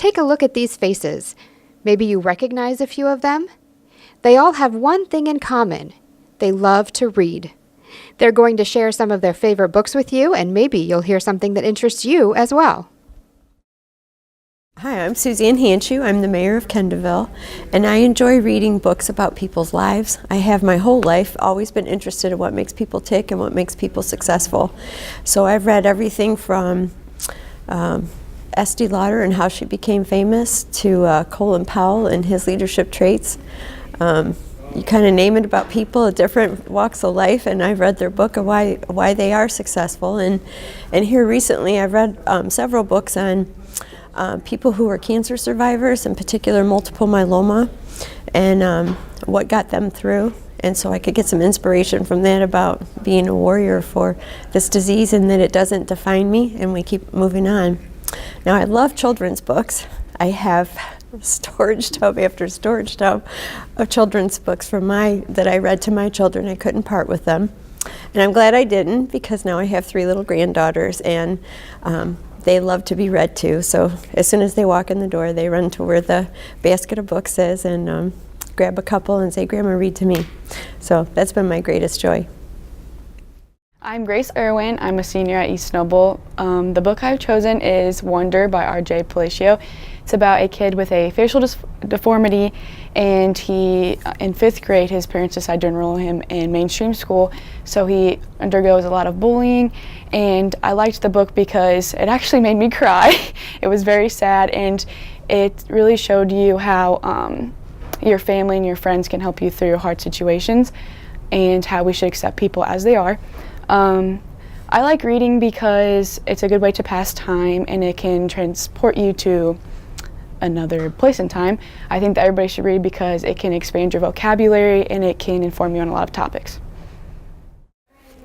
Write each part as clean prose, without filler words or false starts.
take a look at these faces. Maybe you recognize a few of them? They all have one thing in common. They love to read. They're going to share some of their favorite books with you, and maybe you'll hear something that interests you as well. Hi, I'm Suzy Han. I'm the mayor of Kendallville, and I enjoy reading books about people's lives. I have my whole life always been interested in what makes people tick and what makes people successful. So I've read everything from Estee Lauder and how she became famous to Colin Powell and his leadership traits. You kind of name it about people at different walks of life, and I've read their book of why they are successful. And here recently I've read several books on people who are cancer survivors, in particular multiple myeloma, and what got them through. And so I could get some inspiration from that about being a warrior for this disease, and that it doesn't define me and we keep moving on. Now, I love children's books. I have storage tub after storage tub of children's books that I read to my children. I couldn't part with them. And I'm glad I didn't, because now I have 3 little granddaughters, and they love to be read to. So as soon as they walk in the door, they run to where the basket of books is and grab a couple and say, "Grandma, read to me." So that's been my greatest joy. I'm Grace Irwin. I'm a senior at East Noble. The book I've chosen is Wonder by R.J. Palacio. It's about a kid with a facial deformity, and he, in 5th grade, his parents decide to enroll him in mainstream school, so he undergoes a lot of bullying. And I liked the book because it actually made me cry. It was very sad, and it really showed you how your family and your friends can help you through your hard situations, and how we should accept people as they are. I like reading because it's a good way to pass time, and it can transport you to another place in time. I think that everybody should read because it can expand your vocabulary and it can inform you on a lot of topics.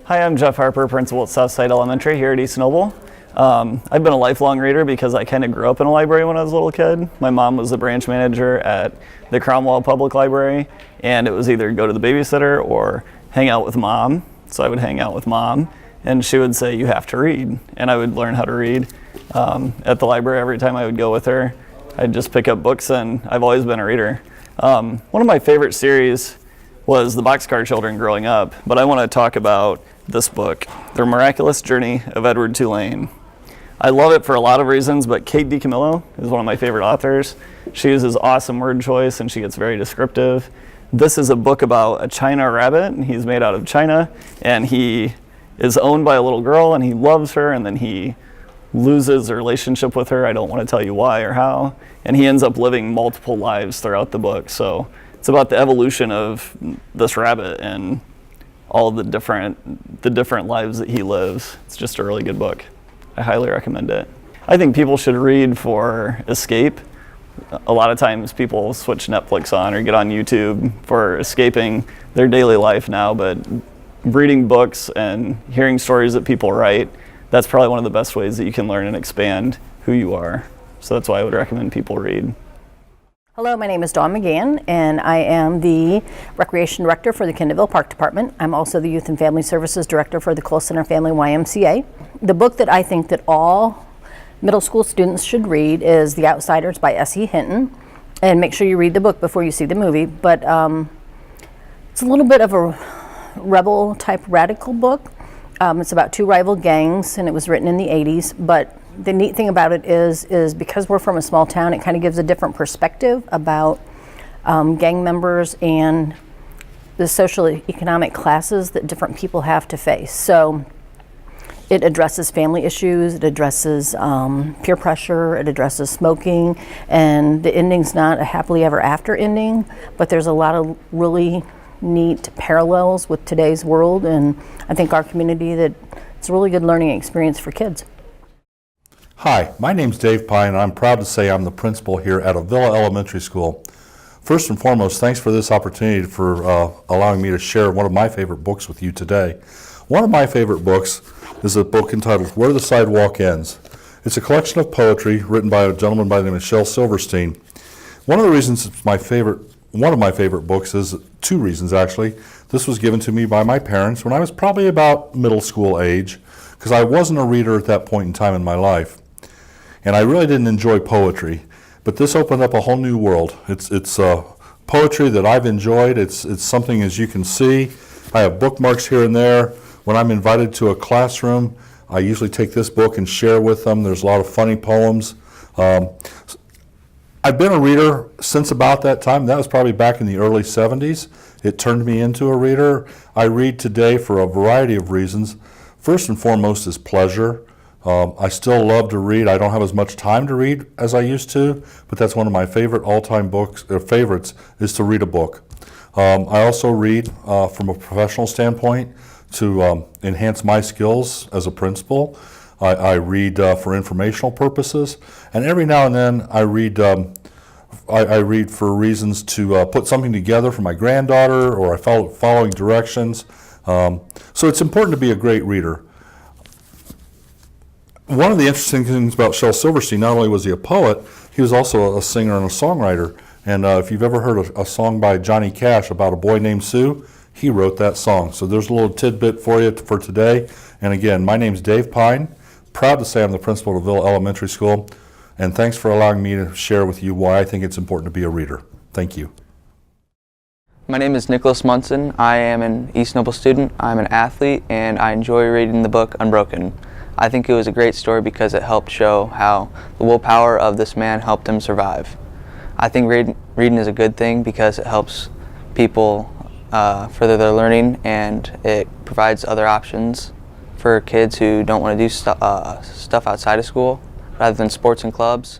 Hi, I'm Jeff Harper, principal at Southside Elementary here at East Noble. I've been a lifelong reader because I kind of grew up in a library when I was a little kid. My mom was the branch manager at the Kendallville Public Library, and it was either go to the babysitter or hang out with mom. So I would hang out with mom, and she would say, "You have to read," and I would learn how to read at the library. Every time I would go with her, I'd just pick up books, and I've always been a reader. One of my favorite series was The Boxcar Children growing up, but I want to talk about this book, The Miraculous Journey of Edward Tulane. I love it for a lot of reasons, but Kate DiCamillo is one of my favorite authors. She uses awesome word choice, and she gets very descriptive. This is a book about a China rabbit, and he's made out of China, and he is owned by a little girl, and he loves her, and then he loses a relationship with her. I don't want to tell you why or how, and he ends up living multiple lives throughout the book. So it's about the evolution of this rabbit and all the different lives that he lives. It's just a really good book. I highly recommend it. I think people should read for escape. A lot of times people switch Netflix on or get on YouTube for escaping their daily life now, but reading books and hearing stories that people write, that's probably one of the best ways that you can learn and expand who you are. So that's why I would recommend people read. Hello, my name is Dawn McGann, and I am the Recreation Director for the Kendallville Park Department. I'm also the Youth and Family Services Director for the Close Center Family YMCA. The book that I think that all middle school students should read is The Outsiders by S.E. Hinton. And make sure you read the book before you see the movie. But it's a little bit of a rebel type radical book. It's about 2 rival gangs, and it was written in the 80s. But the neat thing about it is because we're from a small town, it kind of gives a different perspective about gang members and the social economic classes that different people have to face. So it addresses family issues, it addresses peer pressure, it addresses smoking, and the ending's not a happily ever after ending, but there's a lot of really neat parallels with today's world, and I think our community that it's a really good learning experience for kids. Hi, my name's Dave Pine, and I'm proud to say I'm the principal here at Avila Elementary School. First and foremost, thanks for this opportunity for allowing me to share one of my favorite books with you today. One of my favorite books is a book entitled Where the Sidewalk Ends. It's a collection of poetry written by a gentleman by the name of Shel Silverstein. One of the reasons it's one of my favorite books is 2 reasons actually. This was given to me by my parents when I was probably about middle school age, because I wasn't a reader at that point in time in my life. And I really didn't enjoy poetry. but this opened up a whole new world. It's poetry that I've enjoyed. It's something, as you can see, I have bookmarks here and there. When I'm invited to a classroom, I usually take this book and share with them. There's a lot of funny poems. I've been a reader since about that time. That was probably back in the early 70s. It turned me into a reader. I read today for a variety of reasons. First and foremost is pleasure. I still love to read. I don't have as much time to read as I used to, but that's one of my favorite all-time books, or favorites, is to read a book. I also read from a professional standpoint to enhance my skills as a principal. I read for informational purposes, and every now and then I read for reasons to put something together for my granddaughter, or I follow following directions. So it's important to be a great reader. One of the interesting things about Shel Silverstein, not only was he a poet, he was also a singer and a songwriter. And if you've ever heard a song by Johnny Cash about a boy named Sue, he wrote that song. So there's a little tidbit for you for today. And again, my name's Dave Pine. Proud to say I'm the principal of Villa Elementary School. And thanks for allowing me to share with you why I think it's important to be a reader. Thank you. My name is Nicholas Munson. I am an East Noble student. I'm an athlete, and I enjoy reading the book Unbroken. I think it was a great story because it helped show how the willpower of this man helped him survive. I think reading is a good thing because it helps people further their learning, and it provides other options for kids who don't want to do stuff outside of school rather than sports and clubs.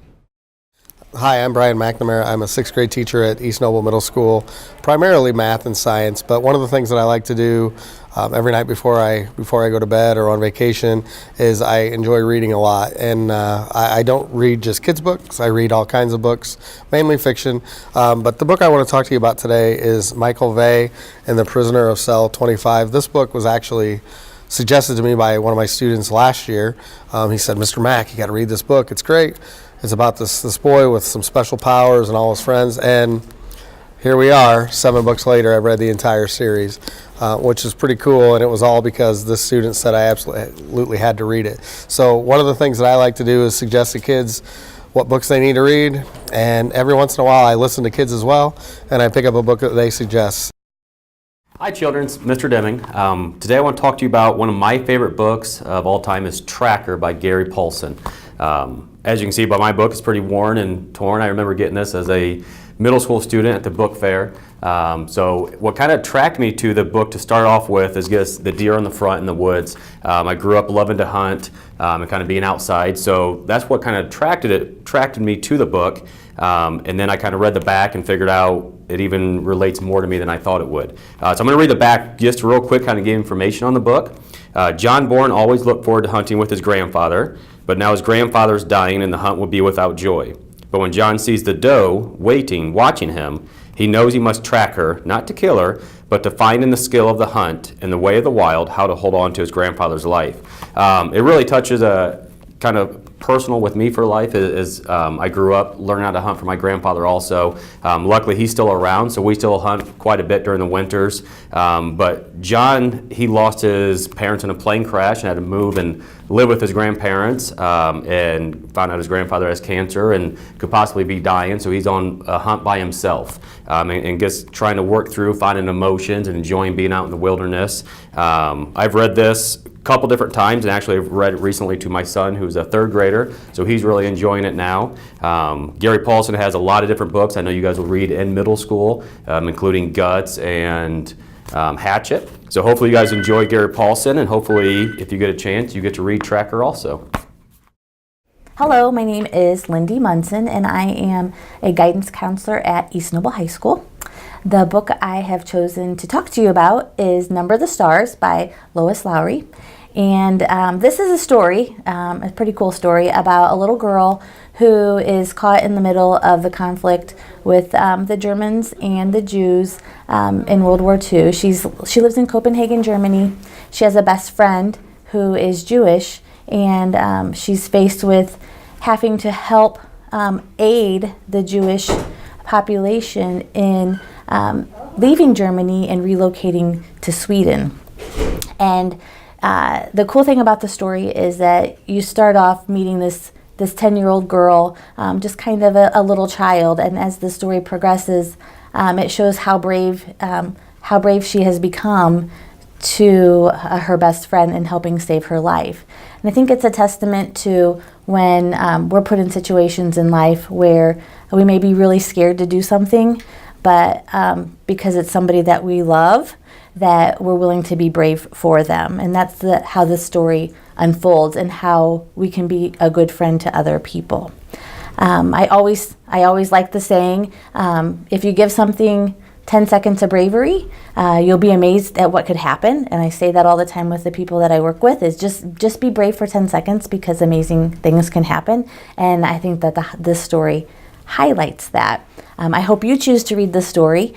Hi, I'm Brian McNamara. I'm a 6th grade teacher at East Noble Middle School, primarily math and science, but one of the things that I like to do every night before I go to bed or on vacation is I enjoy reading a lot. And I don't read just kids' books. I read all kinds of books, mainly fiction. But the book I want to talk to you about today is Michael Vey and the Prisoner of Cell 25. This book was actually suggested to me by one of my students last year. He said, "Mr. Mack, you got to read this book. It's great. It's about this boy with some special powers and all his friends." And here we are, 7 books later. I've read the entire series, which is pretty cool. And it was all because this student said I absolutely had to read it. So one of the things that I like to do is suggest to kids what books they need to read. And every once in a while, I listen to kids as well, and I pick up a book that they suggest. Hi children, it's Mr. Demming. Today I want to talk to you about one of my favorite books of all time is Tracker by Gary Paulson. As you can see by my book, it's pretty worn and torn. I remember getting this as a middle school student at the book fair. So what kind of attracted me to the book to start off with is just the deer on the front in the woods. I grew up loving to hunt and kind of being outside, so that's what kind of attracted me to the book. And then I kind of read the back and figured out it even relates more to me than I thought it would. So I'm going to read the back just real quick, kind of give information on the book. John Bourne always looked forward to hunting with his grandfather, but now his grandfather's dying and the hunt will be without joy. But when John sees the doe waiting, watching him, he knows he must track her, not to kill her, but to find in the skill of the hunt and the way of the wild how to hold on to his grandfather's life. It really touches a kind of personal with me for life is I grew up learning how to hunt for my grandfather also. Luckily he's still around, so we still hunt quite a bit during the winters. But John, he lost his parents in a plane crash and had to move and live with his grandparents and found out his grandfather has cancer and could possibly be dying, so he's on a hunt by himself and just trying to work through finding emotions and enjoying being out in the wilderness. I've read this a couple different times, and actually I've read it recently to my son who's a 3rd grader, so he's really enjoying it now. Gary Paulson has a lot of different books I know you guys will read in middle school, including Guts and Hatchet. So hopefully you guys enjoy Gary Paulson, and hopefully if you get a chance you get to read Tracker also. Hello, my name is Lindy Munson, and I am a guidance counselor at East Noble High School. The book I have chosen to talk to you about is Number the Stars by Lois Lowry. And this is a story, a pretty cool story, about a little girl who is caught in the middle of the conflict with the Germans and the Jews in World War II. She lives in Copenhagen, Germany. She has a best friend who is Jewish, and she's faced with having to help aid the Jewish population in leaving Germany and relocating to Sweden. And the cool thing about the story is that you start off meeting this this 10-year-old girl, just kind of a little child. And as the story progresses, it shows how brave she has become to her best friend in helping save her life. And I think it's a testament to when we're put in situations in life where we may be really scared to do something, but because it's somebody that we love, that we're willing to be brave for them. And that's how the story unfolds and how we can be a good friend to other people. I always like the saying, if you give something 10 seconds of bravery, you'll be amazed at what could happen. And I say that all the time with the people that I work with, is just be brave for 10 seconds because amazing things can happen. And I think that this story highlights that. I hope you choose to read the story.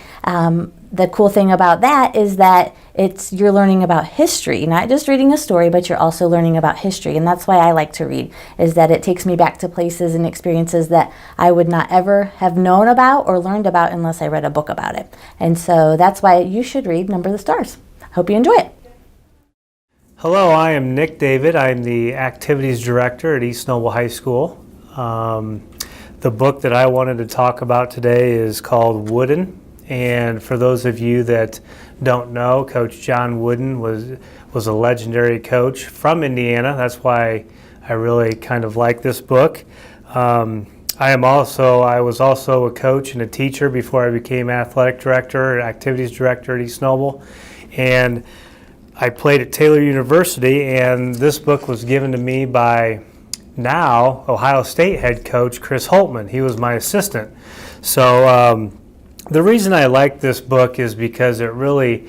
The cool thing about that is that you're learning about history, not just reading a story, but you're also learning about history. And that's why I like to read, is that it takes me back to places and experiences that I would not ever have known about or learned about unless I read a book about it. And so that's why you should read Number the Stars. Hope you enjoy it. Hello, I am Nick David. I'm the Activities Director at East Noble High School. The book that I wanted to talk about today is called Wooden. And for those of you that don't know, Coach John Wooden was a legendary coach from Indiana. That's why I really kind of like this book. I was also a coach and a teacher before I became athletic director, activities director at East Noble. And I played at Taylor University, and this book was given to me by now Ohio State head coach Chris Holtman. He was my assistant. So the reason I like this book is because it really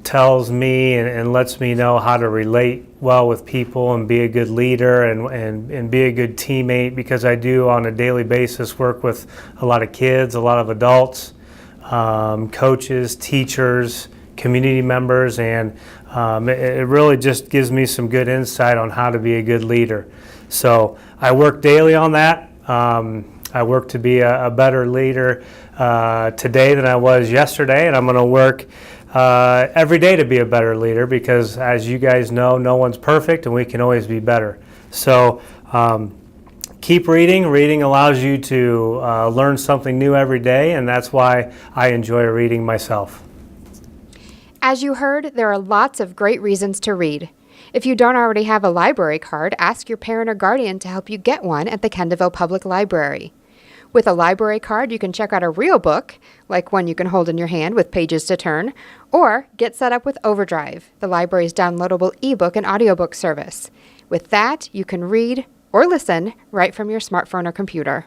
tells me and lets me know how to relate well with people and be a good leader and be a good teammate, because I do on a daily basis work with a lot of kids, a lot of adults, coaches, teachers, community members, and it really just gives me some good insight on how to be a good leader. So I work daily on that. I work to be a better leader today than I was yesterday, and I'm going to work every day to be a better leader, because as you guys know, no one's perfect and we can always be better. So keep reading. Reading allows you to learn something new every day, and that's why I enjoy reading myself. As you heard, there are lots of great reasons to read. If you don't already have a library card, ask your parent or guardian to help you get one at the Kendallville Public Library. With a library card, you can check out a real book, like one you can hold in your hand with pages to turn, or get set up with Overdrive, the library's downloadable ebook and audiobook service. With that, you can read or listen right from your smartphone or computer.